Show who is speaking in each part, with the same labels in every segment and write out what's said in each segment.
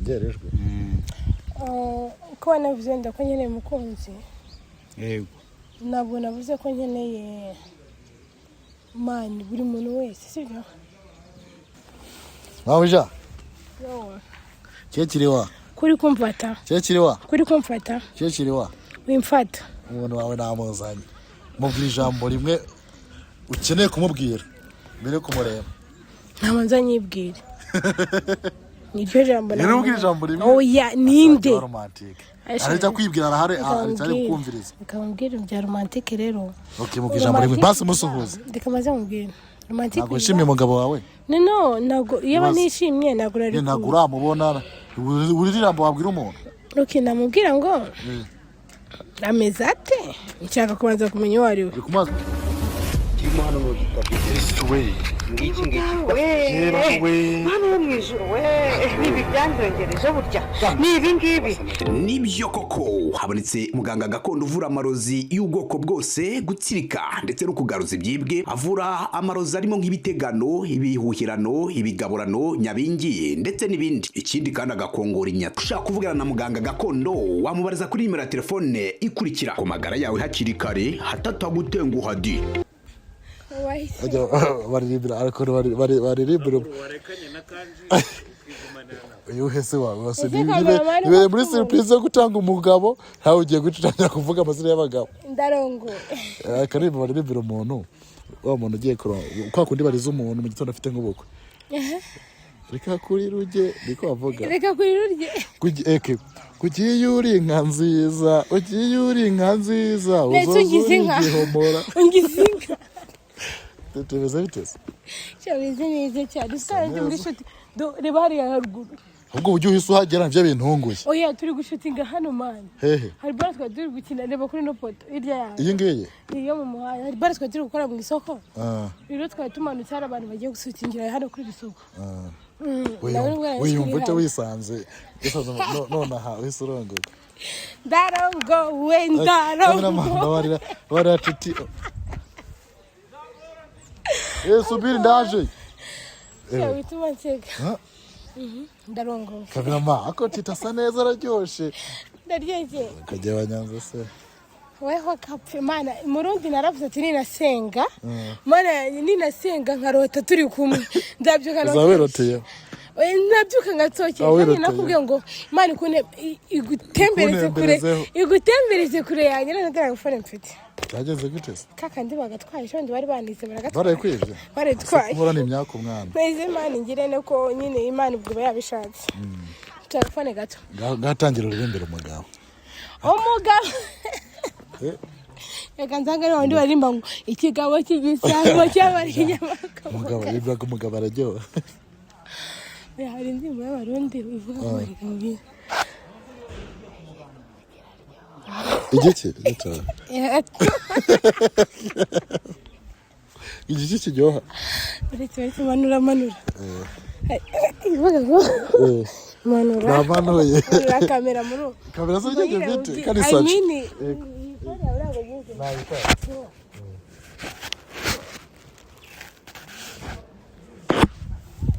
Speaker 1: ngerejwe
Speaker 2: ko navuze ndako nkeneye mukunzi
Speaker 1: yego
Speaker 2: nabwo navuze ko nkeneye mani buri muntu wese sibyo
Speaker 1: Mawuja
Speaker 2: yo
Speaker 1: cyekiriwa
Speaker 2: kuri kumfata
Speaker 1: cyekiriwa
Speaker 2: kuri kumfata
Speaker 1: cyekiriwa
Speaker 2: wimfata
Speaker 1: umuntu wawe namuzanye mubwira ijambo rimwe ukeneye kumubwira mbere kumureba
Speaker 2: ntamanza nyibwira niryo jambo
Speaker 1: namubwira ijambo rimwe
Speaker 2: oya ninde
Speaker 1: romantique arajya kwibwira arahare ari kumviriza
Speaker 2: ukambwira bya romantique rero
Speaker 1: okay mubwira ijambo rimwe basi musuhuza
Speaker 2: ndikamaze mubwira romantique
Speaker 1: ntabwo nshimye umugabo wawe
Speaker 2: no ntabwo yaba nishimye ntabwo rari
Speaker 1: ntabwo uramubona uri ijambo wabwira umuntu
Speaker 2: okay namubwira ngo ameze ate nshaka kubanza kumenya uwo ari we
Speaker 1: Imana no gitabi
Speaker 3: ngiki we hano yo mwijuru we nibi byanjongereje burya nibi ngibi
Speaker 4: nibyo koko habonetse muganga gakondo uvura amarozi y'ubwoko bwose gutsirika ndetse no kugaruza ibyibwe avura amarozi arimo nk'ibitegano ibihuhirano ibigaburano nyabingi ndetse n'ibindi ikindi kandi agakongora inyata ushaka kuvugana na muganga gakondo wamubariza kuri nimero ya telefone ikurikira ku magara yawe hakiri kare hatatagutenguha di
Speaker 1: ajya baririmbira ariko baririmbira
Speaker 5: warekanye na kanji
Speaker 1: yuhese wawe wase nibe muri surprise yo gutanga umugabo ntawe ugiye gucitanya kuvuga amazina y'abagabo
Speaker 2: ndarongo
Speaker 1: karibu baririmbira umuntu wa muntu ugiye kuro kwa kundi bariza umuntu mu gitondo afite nk'ubukwe reka kuri ruge niko avuga
Speaker 2: reka kuri ruge
Speaker 1: eke kugiye uri inka nziza ugiye uri inka nziza
Speaker 2: uzogize inka ungize inka
Speaker 1: tubeze bitese
Speaker 2: cyabeze neza cyane usanze muri shoti reba hariya haruguru
Speaker 1: ubwo ujye uhise uhagera nje bintunguye
Speaker 2: oya turi gushutinga hano mani
Speaker 1: hehe
Speaker 2: hari bara twa turi gukina reba kuri no poto irya yawe
Speaker 1: iyi ngiyi
Speaker 2: iyo mu muhanda hari bara twa turi gukora mu isoko rero twa tumanutse hari abantu bagiye gushutingira hano kuri isoko
Speaker 1: wiyumva ute wisanze none aha uhise urongoka
Speaker 2: ndarongo we ndarongo
Speaker 1: barira Tity subiri ndaje
Speaker 2: bituma nseka ndarongo
Speaker 1: kabirama ako Tity asa neza araryoshe
Speaker 2: ndaryoshye
Speaker 1: kajya abanyanza se
Speaker 2: weho kapfe mana murundi naravuze ati ninasenga mana ninasenga nkarota turi kumwe ndabyuka no
Speaker 1: zaweroteye
Speaker 2: nabyuka ngatokeye nakubwiye ngo imana ikune igutembereze kure yanjye nandira gufora mfite
Speaker 1: cyageze gute se
Speaker 2: kakandi bagatwaye shondi bari banditse
Speaker 1: baraye kwije
Speaker 2: baretwaye
Speaker 1: ubona imyaka umwana
Speaker 2: neze imana ngirene ko nyine imana ubwo yabishatse telefone gato
Speaker 1: gatangira uririmbira umugabo
Speaker 2: reka nzanga rero ndi barimba ngo ikigabo cy'igisango cy'abari inyamaka
Speaker 1: umugabo araryoha
Speaker 2: hari indirimbo y'abarundi ivuga ko bari gabi
Speaker 1: igiki igiki kiryoha
Speaker 2: uretse manura ivuga ngo
Speaker 1: manuye
Speaker 2: la kamera muri
Speaker 1: kamera zo gije bite kandi saje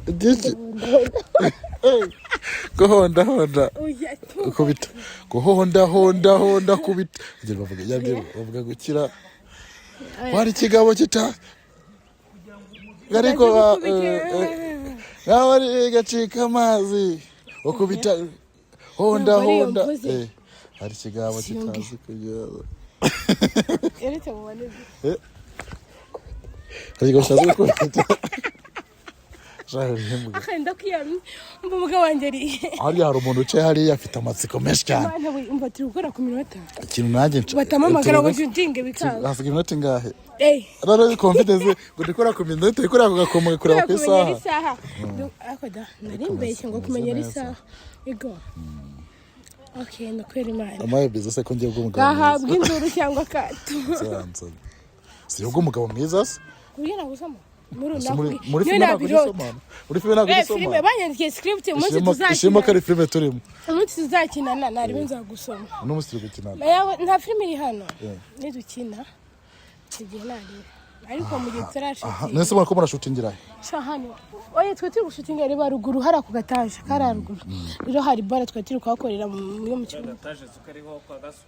Speaker 1: igiki Honda kubita Honda kubita ngira bavuga yabye bavuga gukira wari kigabo kita gariko ngawari gacika amazi ukubita Honda hari kigabo kitazi kujya
Speaker 2: eretse mu baneze
Speaker 1: hari gushaza kubita
Speaker 2: akanda kiyami umugabo wanje ari
Speaker 1: hari umuntu uce hari afite amatsiko menshi cyane
Speaker 2: mwana we umva turi gukora ku minota
Speaker 1: ikintu nanjye
Speaker 2: batamamagara ngo jutinge bikanga
Speaker 1: hasiga iminota ingahe rero confidence gukora ku minota ikora kugakomoka kureba ku isaha
Speaker 2: akoda narimbeshye ngo kumenya isaha ego okay nakwera imana
Speaker 1: amaye bize ko ngiye bw'umugabo
Speaker 2: gahabwa induru cyangwa kato
Speaker 1: si yo bw'umugabo mwiza se
Speaker 2: kugira gusoma
Speaker 1: muri filime ntabwo
Speaker 2: filime banyandikiye script umunsi tuzakina
Speaker 1: ishimo kari filime turimo
Speaker 2: umunsi tuzakinana naribe nzagusoma
Speaker 1: n'umunsi turi gukinana
Speaker 2: nta filime iri hano nidukina tugiye nari ariko mu gihe turashutinga
Speaker 1: nese mwa ko murashutingira
Speaker 2: hano oye twe turi gushutinga reba ruguru hari ako gataje kari ruguru rero hari bara twe turi kuhakorera mu kibuga
Speaker 5: gataje zukariho kwa gaso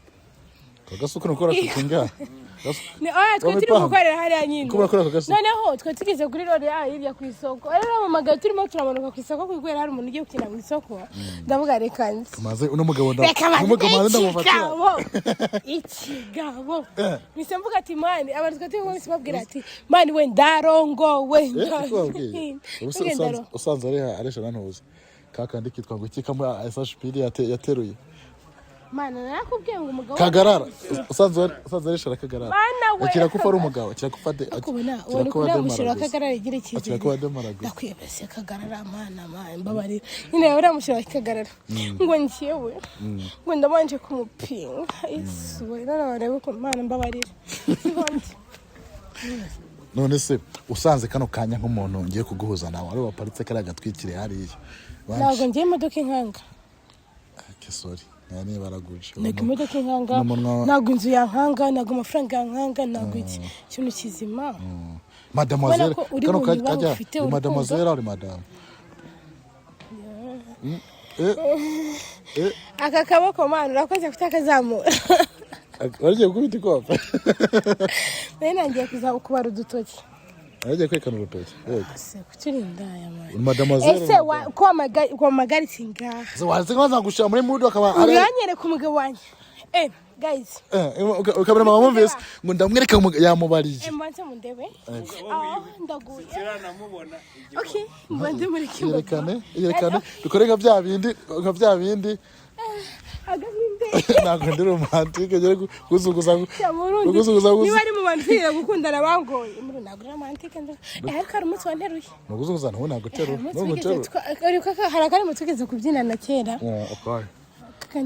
Speaker 1: kagasuka no kora shutinga
Speaker 2: ni oya twe turi gukorera hariya nyine
Speaker 1: kubakora kagasuka
Speaker 2: noneho twe tugeze kuri rode hirya ku isoko rero mu magaye turimo turamanuka ku isoko kuko hari umuntu ugiye gukina mu isoko ndavuga reka nzi
Speaker 1: maze uno mugabo ndamufatira
Speaker 2: ikigabo mise mvuga ati mani abantu twe turi bose babwira ati mani we ndarongowe
Speaker 1: usanze ari aresha nantuza kakandi kitwa ngo kikamo SHPD yateruye
Speaker 2: mana nakubwiye ngo umugabo
Speaker 1: kagarara usanze aresha kagarara akira kufa ari umugabo akira kufa de
Speaker 2: akira mushira kagarara igira ikizi ndakwibese kagarara mana mbabarira nyine ura mushira kagarara ngo ngiyewe ngo ndabanje kumupinga isuwe nararebe ko mana mbabarira
Speaker 1: none se usanze kano kanya nk'umuntu ngiye kuguhuza nawe ari waparitse kari agatwikire hariya
Speaker 2: ntabwo ngiye imodoka inkanga
Speaker 1: sorry yani baraguje
Speaker 2: ntabwo imodoka inkanga ntabwo inzu yankanga ntabwo amafaranga yankanga ntabwo iki kintu kizima
Speaker 1: mademoiselle kano kajya mademoiselle ari madame
Speaker 2: aka kaboko mana urakoze kutakazamura
Speaker 1: wariye gukubita ikofa
Speaker 2: nangiye kubara udutoki
Speaker 1: Aje kwekana urutoki. Yego.
Speaker 2: Kukirinda ya mari.
Speaker 1: Mademoiselle.
Speaker 2: Ese kwa magari singa.
Speaker 1: So wazi kwaza gushira muri mudu akaba
Speaker 2: ari. Uranyere ku mugabo wanje. Guys.
Speaker 1: Ukabona mama mumvise ngo ndamwereka yamubariye.
Speaker 2: Mbanze mundebe. Ndaguye.
Speaker 5: Kirana mubona.
Speaker 2: Okay, mbande muri kimwe.
Speaker 1: Yerekane. Bikoreka bya bindi.
Speaker 2: Agahinde.
Speaker 1: Ntabwo ndi romantique gere kuzuguza.
Speaker 2: Niba ari mu bantu twiga gukundana bangoye. Muri ntabwo romantique ndo. Kari umutsi wanteruye.
Speaker 1: Nuguzuguza ntabwo nagutero.
Speaker 2: Ariko harakari mutugeze kubyina na kera.
Speaker 1: Okay.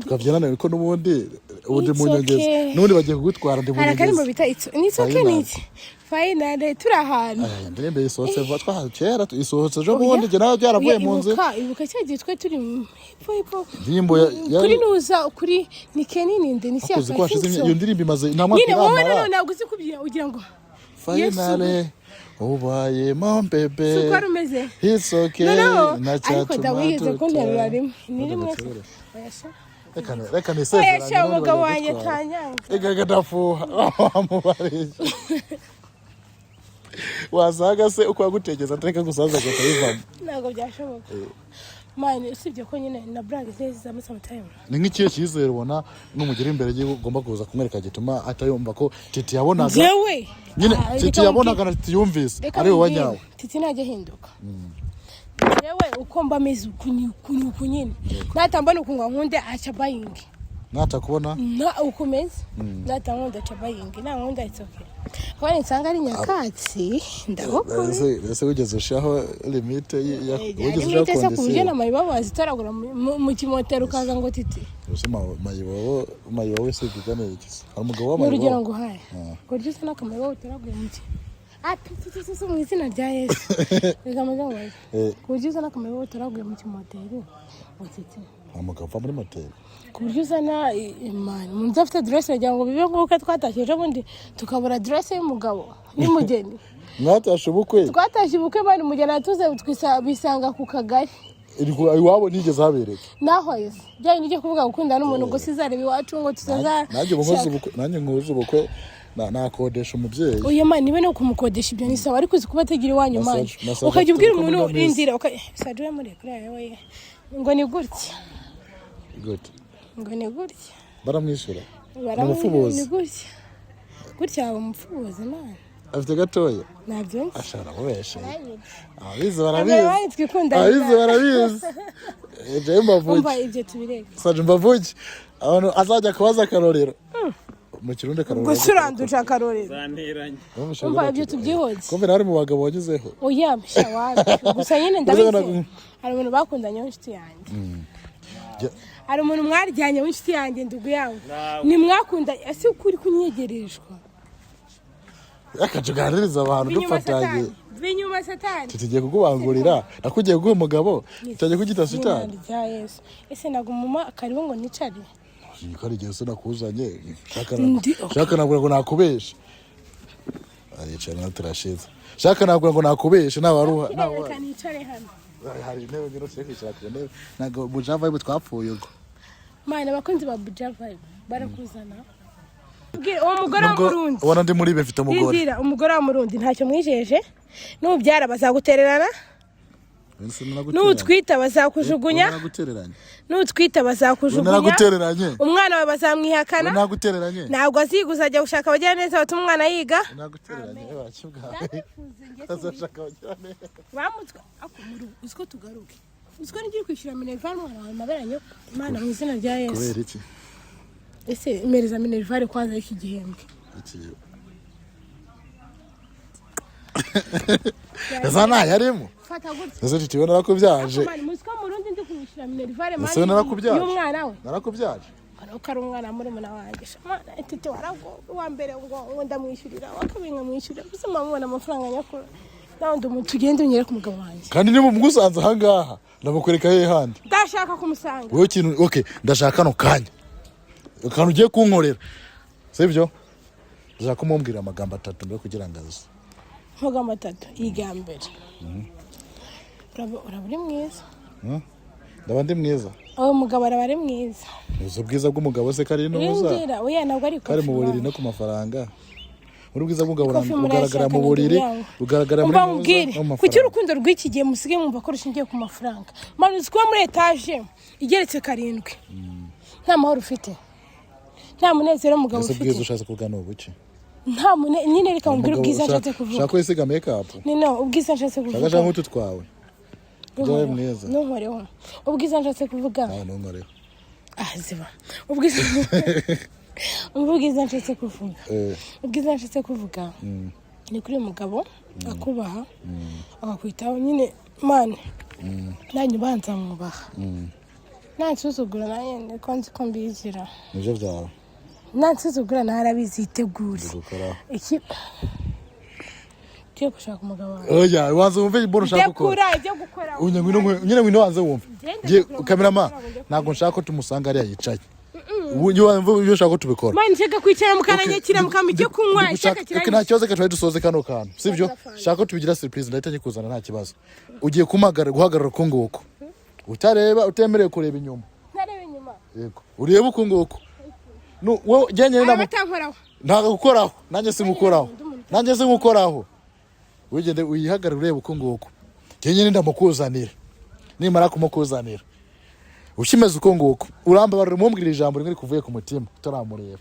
Speaker 1: Kabyinana ariko nubundi ubundi mu nyongeza. Nubundi bagiye kugutwara ndi mu nyongeza.
Speaker 2: Harakari mu bita it's okay niki. Finally turahana.
Speaker 1: Ndembe isose vatwa kera isohotse jo bundi je nawe byaravuye mu nzu.
Speaker 2: Ibuka cyagiye twe turi ipo.
Speaker 1: Ndimbo
Speaker 2: kuri nuza kuri ni kenini nde ni cyaka.
Speaker 1: Kuko kwashize iyo ndirimbo imaze ntamwa
Speaker 2: kira. Nyine wowe ntabwo uzi kubyina ugira ngo.
Speaker 1: Finally ubaye mon bebe.
Speaker 2: Sukora umeze.
Speaker 1: It's okay.
Speaker 2: Na cyatu. Ariko dawize ko nterura rimwe. Ni rimwe. Oyasha.
Speaker 1: Reka nisezeranye.
Speaker 2: Oyasha umugabo wanjye tanyanga.
Speaker 1: Egaga dafuha. Amubarije. Wazaga se uko yagutegeza atareka gusaza gata yivamo.
Speaker 2: Ntabwo byashoboka. Mine usibye ko nyine na brag zeza mu time.
Speaker 1: Ni nk'ikiye cyizere ubona n'umugire imbere giye ugomba kuza kumwereka gituma atayumva ko Tity yabonaga.
Speaker 2: Jewe.
Speaker 1: Nyine Tity yabonaga na Tity yumvise. Ari wowe wanyawe.
Speaker 2: Tity najye hinduka. Jewe uko mba mezi kunyuku nyine. Natamba nukunga nkunde acha buying.
Speaker 1: Nata kubona?
Speaker 2: Na ukomeze. Natanga acha buying. Na nkunda it's okay. Kwani nsanga ari nyakatsi ndaboko.
Speaker 1: Ese wigeze ushaho limite ya
Speaker 2: wigeze ushaho kondisiyo. Ese kubyo na mayibabazi taragura mu kimotero kaza ngo Tity.
Speaker 1: Ese mayibawe se bigane iki? Hari umugabo wa mayibawe.
Speaker 2: Urugero ngo haye. Ko ryose nakamayibawe taraguye mu Tity mu izina rya Yesu. Bigamaze ngo. Ko ryose nakamayibawe taraguye mu kimotero. Tity.
Speaker 1: Amugapfa muri moteri.
Speaker 2: Kuburyo uzana imana umuntu afite dress yagira ngo bibe nk'uko twatashije bundi tukabura dress y'umugabo n'umugeni.
Speaker 1: Mwatashe ubukwe.
Speaker 2: Twatashye ubukwe bari umugeni atuze bisanga ku kagari.
Speaker 1: Iwabo nigeze habereka.
Speaker 2: Naho yese. Byaye nije kuvuga gukunda n'umuntu ngo sizarebe iwacu ngo tuzaza.
Speaker 1: Nanjye nkuze ubukwe nakodesha umubyeyi.
Speaker 2: Oya mani niwe no kumukodesha ibyo ni sawa ariko uzi kubategera iwanyu mani. Ukajya ubwira umuntu indira sadwe muri kuri yawe. Ngo ni gutya. Ngo ni gutya.
Speaker 1: Baramwishyura. Umufubuzi.
Speaker 2: Ni gutya. Gutya umupfubuzi nani?
Speaker 1: Afite gatoya.
Speaker 2: Nabyo.
Speaker 1: Ashara weshe. Abizi barabizi. Eje mbavuge.
Speaker 2: Umva ibyo tubireke.
Speaker 1: Saje mbavuge. Abantu azajya kubaza akarorero. Mu kirundi karorero.
Speaker 2: Gusuranduca akarorero.
Speaker 5: Zanteranye.
Speaker 2: Umva ibyo tubyihoze.
Speaker 1: Kombe nari mu bagabo wagizeho.
Speaker 2: Oya mshawari. Gusa nyine ndabizi. Hari umuntu bakundanye w'inshuti yanjye. Hari umuntu mwarijyanye w'inshuti yanjye ndugu yawe. Ni mwakunda ese ukuri kunyegereshwa.
Speaker 1: Akajuganiriza abantu dufatanye.
Speaker 2: Binyuma satani.
Speaker 1: Tugiye kugubangurira. Nakugiye guha umugabo. Tujye kugita satani.
Speaker 2: Yes. Ese nagumuma akariho ngo nicare.
Speaker 1: Kari gihe se nakuzanye. Shaka nabura ngo nakubesha. aricara na turashize shaka ntabwo ngo nakubeshe nabaruha
Speaker 2: reka nicare hano
Speaker 1: hari intebe ngero se kwicara ku ntebe ntabwo buja vibe twapfuye ubwo
Speaker 2: mana abakunzi ba buja vibe barakuzana uwo mugore wa Murundi
Speaker 1: ubona ndi muri be mfite umugore
Speaker 2: Izira umugore wa Murundi ntacyo mwijeje nubyara bazagutererana nutwita bazakujugunya nutwita bazakujugunya umwana we bazamwihakana ntabwo aziguza ajya gushaka abagira neza batuma umwana yiga bamutwa uziko tugaruke uziko ngiye kwishyura minerval umwana wawe maberanye imana mu izina rya Yesu
Speaker 1: kubera iki
Speaker 2: ese imereza minerval kwanza y'iki gihembwe
Speaker 1: Yazana yarimo
Speaker 2: fata gutya
Speaker 1: ese Tity we narakubyaje
Speaker 2: musiko Murundi ndi kumwishyura minerval
Speaker 1: mari ese narakubyaje
Speaker 2: y'umwana we
Speaker 1: narakubyaje
Speaker 2: ukari umwana muri muna wanjye mana Tity warago wa mbere ngo ndamwishyurira wakabinga mwishyurira gusa mubona amafaranga nyakuri naho tugende unyere ku mugabo wanjye
Speaker 1: kandi niba mugusanze aha ngaha ndamukwereka he handi
Speaker 2: ndashaka kumusanga
Speaker 1: wowe kintu okay ndashaka no kanya ukantu ugiye kunkorera sibyo ndashaka kumumbwira amagambo 3 mbere kugira ngo aze
Speaker 2: amagambo 3 igambere uraburi mwiza
Speaker 1: ndaba ndi mwiza
Speaker 2: mugabo arabari mwiza
Speaker 1: uzo bwiza bw'umugabo se kari nuza
Speaker 2: injira oya ntabwo ari
Speaker 1: kari mu buriri no ku mafaranga muri bwiza bw'umugabo ugaragara mu buriri ugaragara muri
Speaker 2: muza kuki urukundo rw'iki gihe musige mwumva ko rushingiye ku mafaranga manu zikuba muri etage igeretse 7 nta mahoro ufite nta munezero mugabo ufite
Speaker 1: ese bwiza ushatse kugana ubuki
Speaker 2: nta nyine reka mbwira ubwiza nshatse kuvuga
Speaker 1: shaka kwisiga makeup
Speaker 2: no ubwiza nshatse kuvuga
Speaker 1: shaka nk'utu twawe Dore mwiza
Speaker 2: nonkoreho ubwiza nshatse kuvuga
Speaker 1: nonkoreho
Speaker 2: ziba ubwiza ubwiza nshatse kuvuga ubwiza nshatse kuvuga ni kuri umugabo akubaha akakwitaho nyine mane nanyu banza mwubaha nansuzugura nanjye ko nzi ko mbizira
Speaker 1: nivyo byawe
Speaker 2: nansuzugura narabizi yitegure iki cyo gushaka umugabo wawe
Speaker 1: oya wanze wumve iboro ushaka gukora nyine ngwino wanze wumve je cameraman ntago nshaka ko tumusanga ari yicaye ubu wumve ibyo ushaka ko tubikora
Speaker 2: manje nshaka kwicara mukananyekira mukamije kunywa ishaka kiranye
Speaker 1: nta kibazo ka dusoze kano kantu sivyo shaka ko tubigira surprise ndahita kuzana nta kibazo ugiye guhagarara ko ngoko utareba utemereye kureba inyuma
Speaker 2: ntarebe inyuma
Speaker 1: yego ureba uko ngoko no wowe genye
Speaker 2: namutankoraho
Speaker 1: ntago gukoraho nanjye simukoraho wigende uyihagarara ureba uko ngoko genye ndamukuzanira nimara kumukuzanira ushimeze uko ngoko uramba barumumbwira ijambo rimwe kuvuye ku mutima utaramureba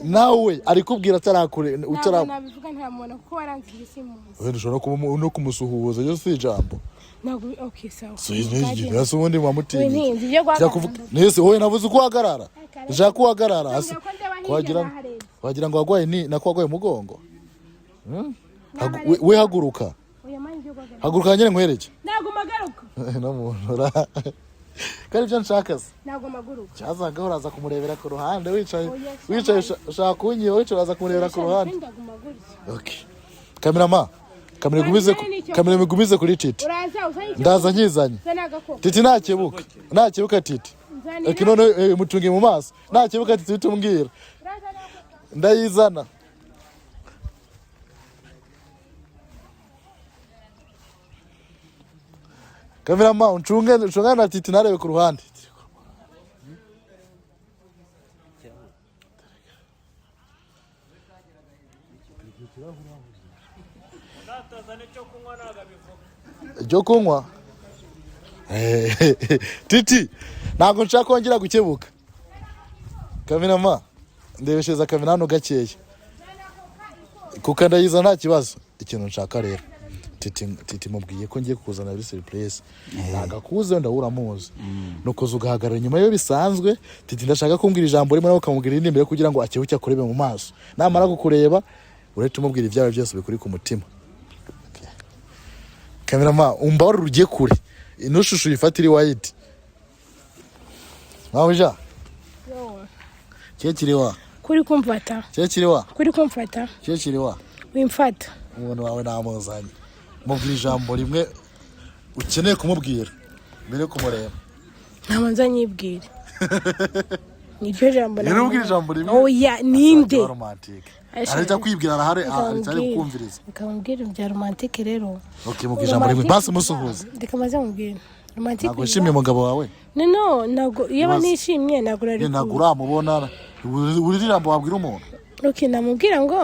Speaker 1: nawe ari kubwira atarakure
Speaker 2: nabivuga nta muntu ko warangiye simuzi
Speaker 1: wewe ushobora no kumusuhuza yo si ijambo
Speaker 2: ntabwo okay sawa
Speaker 1: so ubundi wamutinye nese wowe navuze uko uhagarara ndashaka kuhagarara hasi wagira ngo wagwaye ni nako wagwaye umugongo we haguruka nyine nkwereke
Speaker 2: ntabwo magaruka
Speaker 1: namuntu kandi byo nshaka se
Speaker 2: ntabwo maguruka
Speaker 1: cyazaga uraza kumurebera ku ruhande wicaye ushaka kunyiba wicaye uraza kumurebera ku ruhande okay cameraman kamera migumize kuri Tity ndaza nkizanye Tity ntakebuka Tity none mutunge mu maso ntakebuka Tity tumbwira ndayizana cameraman uncunge na Tity narebe ku ruhande Icyo kunywa Tity ntabwo nshaka kongera gukebuka cameraman ndebesheza kamera hano gakeya kuko ndayiza nta kibazo ikintu nshaka rero Tity mubwiye ko ngiye kukuzana muri surprise nagakuze ndahura muzi nuko ugahagarara nyuma yo bisanzwe Tity ndashaka kumbwira ijambo rimwe nawe ukamubwira irindi mbere kugira ngo akebuke akurebe mu maso namara kukureba uretse umubwira ibyawe byose bikuri ku mutima cameraman umbaho rugiye kure inushushu yifatira wide mawuja cyekiriwa
Speaker 2: kuri kumfata
Speaker 1: cyekiriwa
Speaker 2: kuri kumfata
Speaker 1: cyekiriwa
Speaker 2: wimfata
Speaker 1: umuntu wawe namuzanye mubwira ijambo rimwe ukeneye kumubwira mbere kumureba
Speaker 2: ntamanza nyibwira niryo jambo
Speaker 1: namubwira ijambo rimwe
Speaker 2: oya ninde
Speaker 1: romantic arajya kwibwira arahare ari kumviriza
Speaker 2: ukamubwira bya romantique rero
Speaker 1: okay mubwira muri mwe basi musuhuza
Speaker 2: ndikamaze mubwira romantique
Speaker 1: ntabwo nshimye umugabo wawe
Speaker 2: no ntabwo iyo nishimye ntabwo rari
Speaker 1: ntabwo uramubona uririmbo wabwira umuntu
Speaker 2: okay namubwira ngo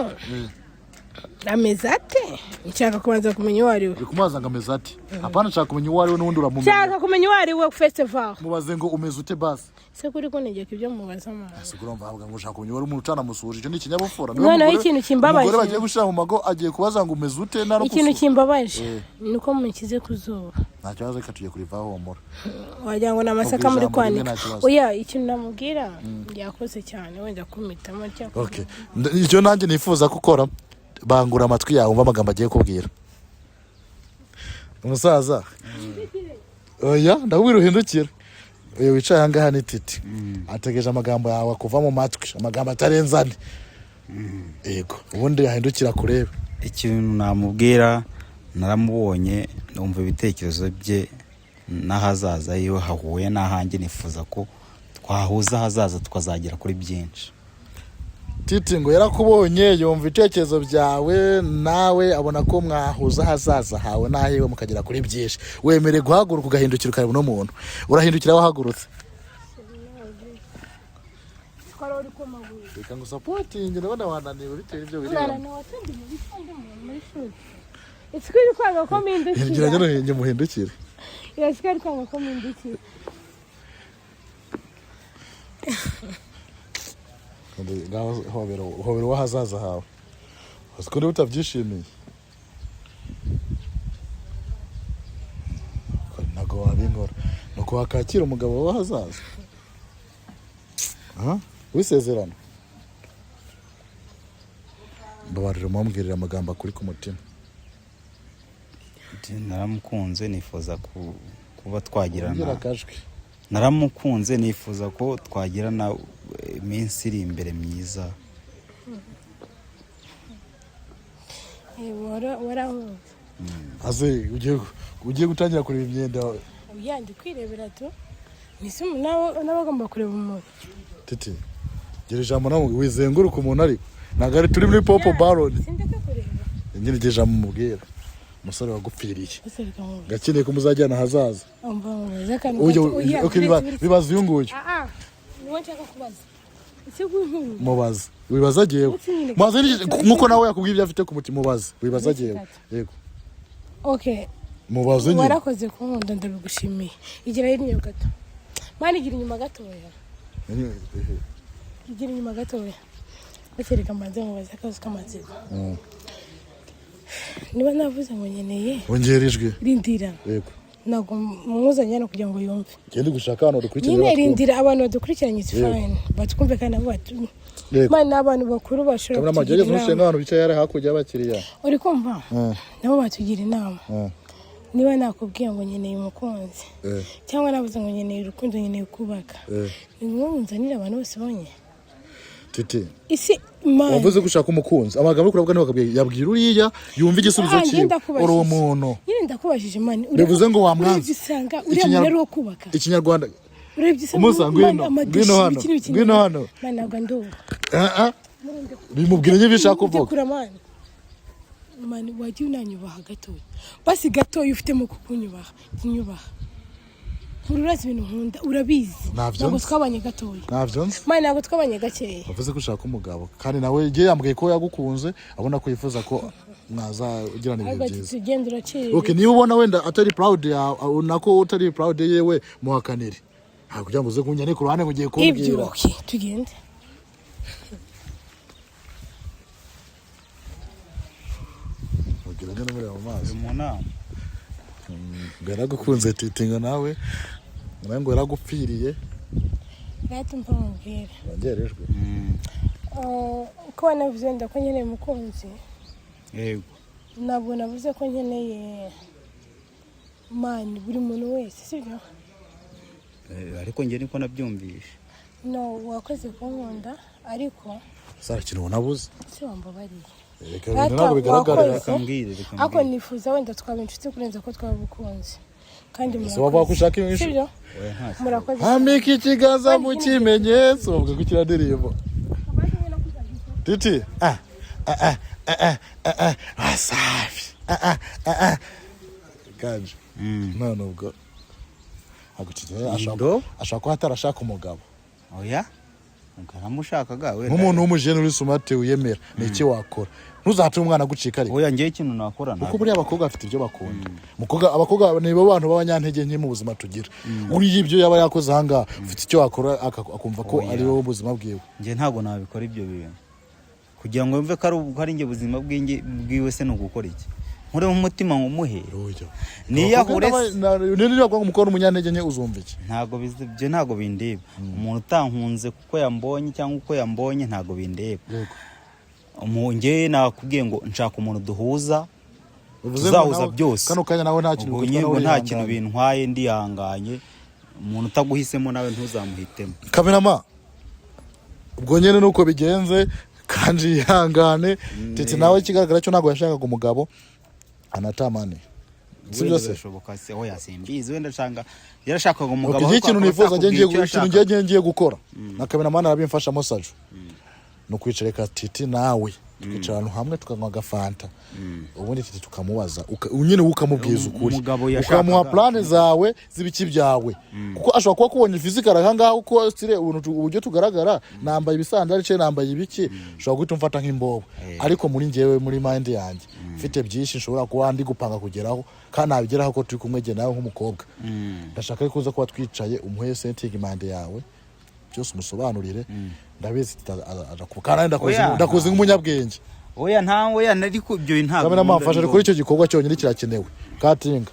Speaker 2: ameze ate nshaka kubanza kumenya uwo ari we
Speaker 1: kumaza ngo ameze ate apana nshaka kumenya uwo ari we n'undi uramumenya
Speaker 2: nshaka kumenya uwo ari we festival
Speaker 1: mubaze ngo umeze ute basi
Speaker 2: se kuri ko negeka ibyo mubaza amazi
Speaker 1: sigura mvavuga ngo ushaka kumenya uwo ari umuntu ucana musuhuje icyo ni ikinyabupfura
Speaker 2: noneho ikintu kimbabaje
Speaker 1: umugore bagiye gushira mu mago agiye kubaza ngo umeze ute naro
Speaker 2: ikintu kimbabaje nuko mukize kuzuba
Speaker 1: nta kibazo reka tugiye kurivaho homora
Speaker 2: wagira ngo namasaka muri kwanika oya ikintu namubwira yakoze cyane wenda kumitamo cyangwa
Speaker 1: okay icyo nanjye nifuza gukora bangura amatwi yawe umva amagambo agiye kubwira umusaza oya ndakubwira uhindukira uyu wicaye ahangaha ni Tity ategeje amagambo yawe kuva mu matwi amagambo atarenzane yego ubundi yahindukira kureba
Speaker 6: ikintu namubwira naramubonye numva ibitekerezo bye n'ahazaza iyo hahuye n'ahanjye nifuza ko twahuza ahazaza tukazagera kuri byinshi
Speaker 1: Tity ngo yarakubonye yumva ibitekerezo byawe nawe abona ko mwahuza hazaza hawe nahiwe mukagera kuri byinshi wemere guhaguruka ugahindukira ukareba no muntu urahindukira wahagurutse reka ngo supporting ndabona wananiwe bitewe ibyo biri
Speaker 2: Isikiri kwanga ko mindukira
Speaker 1: ngira njye muhindukire
Speaker 2: isikiri kwanga ko mindukira
Speaker 1: hobera wahazaza hawe uko niba utabyishimiye ntabwo wabinkora nuko wakakira umugabo w'ahazaza wisezerano mbabarira umubwirira amagambo akuri ku mutima
Speaker 6: naramukunze nifuza kuba twagirana naramukunze nifuza ko twagirana iminsi iri imbere myiza
Speaker 2: warahunze
Speaker 1: ugiye gutangira kureba imyenda
Speaker 2: uyandi kwirebera tu nisi n'abagomba kureba umuntu
Speaker 1: Tity gira ijambo nawe wizenguruka umuntu ariko ntabwo ari turi muri popo baron nyine gira ijambo mubwira umusore wagupfiriye gakeneye ko muzajyana hazaza bibaza uyu nguyu mubaze wibaza agiyewe nk'uko nawe yakubwiye ibyo afite ku mutima mubaze wibaza agiyewe yego mubaze nyine
Speaker 2: warakoze kunkunda ndabigushimiye igira inyuma gato mani igira inyuma gatoya igira inyuma gatoya bakereka manze mubaze akazi k'amatsiko niba navuze ngo nkeneye
Speaker 1: wongera ijwi
Speaker 2: rindira
Speaker 1: yego
Speaker 2: ntabwo mwuzanye no kugira ngo yumve
Speaker 1: genda gushaka hano dukurikiranye
Speaker 2: nyine rindira abantu badukurikiranye it's fine batwumve kandi nabo batu mani n'abantu bakuru bashobora
Speaker 1: kugira inama kamera abantu bicaye ari hakurya y'abakiriya
Speaker 2: uri kumva nabo batugira inama niba nakubwiye ngo nkeneye umukunzi cyangwa navuze ngo nkeneye urukundo nkeneye kubaka ni ngombwa nzanira abantu bose bonye
Speaker 1: Tity
Speaker 2: isi man
Speaker 1: wavuze gushaka umukunzi amagambo yo kuravuga n'abakabwiye yabwira uriya yumva igisubizo cyiwe uri umuntu
Speaker 2: nyine ndakubajije mani
Speaker 1: bivuze ngo wamwanze
Speaker 2: uriya muntu ari wo kubaka
Speaker 1: ikinyarwanda
Speaker 2: umusanga
Speaker 1: ngwino hano
Speaker 2: mani ntabwo nduba
Speaker 1: bimubwira ibyo bishaka kuvuga
Speaker 2: mani wagiye unanyubaha gatoya basi gatoya ufitemo kukunyubaha kinyubaha urazi ibintu nkunda urabizi ntabwo twabanye gatoya
Speaker 1: ntabyo nzi
Speaker 2: mani ntabwo twabanye gakeya
Speaker 1: wavuze ko ushaka umugabo kandi nawe igihe yambwiye ko yagukunze abona ko yifuza ko mwazagirana ibihe byiza okay niba ubona wenda atari proud ya nako utari proud yewe muhakanire ntabwo kugira ngo uze kunyane ku ruhande ngo ugiye kumbwira
Speaker 2: ibyo okay tugende
Speaker 1: ugira ngo muri abo mazi
Speaker 6: mu nama
Speaker 1: baragukunze Tity ngo nawe ngo yaragupfiriye
Speaker 2: gato mpamubwira
Speaker 1: wangerejwe
Speaker 2: ko navuze ndako nkeneye umukunzi
Speaker 6: yego
Speaker 2: ntabwo navuze ko nkeneye mani buri muntu wese sibyo
Speaker 6: ariko njye niko nabyumvishe
Speaker 2: no wakoze kunkunda ariko
Speaker 1: sara kintu nabuze
Speaker 2: si wambabariye
Speaker 1: ntabwo bigaragarira
Speaker 2: ako nifuza wenda twaba inshuti kurenza ko twaba ubukunzi kandi
Speaker 1: murakoze
Speaker 2: murakoze
Speaker 1: hamika ikiganza mu kimenyetso ubwo gukira ndirimbo Tity wasafi ganje none ubwo agutije ashaka ko atarashaka umugabo
Speaker 6: oya ukaramushakaga we
Speaker 1: nk'umuntu w'umujene uri smart wiyemera niki wakora ntuzatuma umwana gucika ariko
Speaker 6: oya ngiye ikintu nakora
Speaker 1: kuko buri abakobwa bafite ibyo bakunda abakobwa nibo bantu b'abanyantege nke mu buzima tugira uri ibyo yaba yakoze hanga ufite icyo wakora akumva ko ari wowe ubuzima bwiwe
Speaker 6: ngiye ntago nabikora ibyo bintu kugira ngo yumve ko ari nge buzima bwiwe se no gukora iki nkure mu mutima ngumuhe niya kurese
Speaker 1: niyo kwa umukora umunyantege nke uzumva iki
Speaker 6: ntago bindeba umuntu utankunze kuko yambonye cyangwa uko yambonye ntago bindeba nge nakubwiye ngo nshaka umuntu duhuza tuzahuza byose
Speaker 1: kano kanya nawe
Speaker 6: nta kintu bintwaye ndihanganye umuntu utaguhisemo nawe ntuzamuhitemo
Speaker 1: kamerama ubwo nyene nuko bigenze kandi yihangane Tity nawe kigaragara cyo nago yashakaga umugabo anatamane si byose
Speaker 6: bishoboka se oya simbizi wenda shanga yarashakaga umugabo
Speaker 1: ariko ikintu nifuza ngiye gukora na kameramana arabimfashamo Saju no kwicareka Tity nawe tukicara ahantu hamwe tukanywa agafanta ubundi Tity tukamubaza nyine ukamubwiza ukuri ukamuha plane zawe zibiki byawe kuko ashobora kuba kubonye physical ahangaha uko stile uburyo tugaragara nambaye ibisandari cye nambaye ibiki ushobora guhita umfata nk'imbobo ariko muri ngewe muri mind yanjye mfite byinshi nshobora kuba ndi gupanga kugeraho kandi nabigeraho ko turi kumwe nawe nk'umukobwa ndashaka ko uza kuba twicaye umuhe setting mind yawe byose umusobanurire ndabizi arakukana ndakoze nk'umunyabwenge
Speaker 6: oya ntawe ya nari ku byo ntago
Speaker 1: kamera mafasha kuri icyo gikorwa cyonyine kirakenewe katinga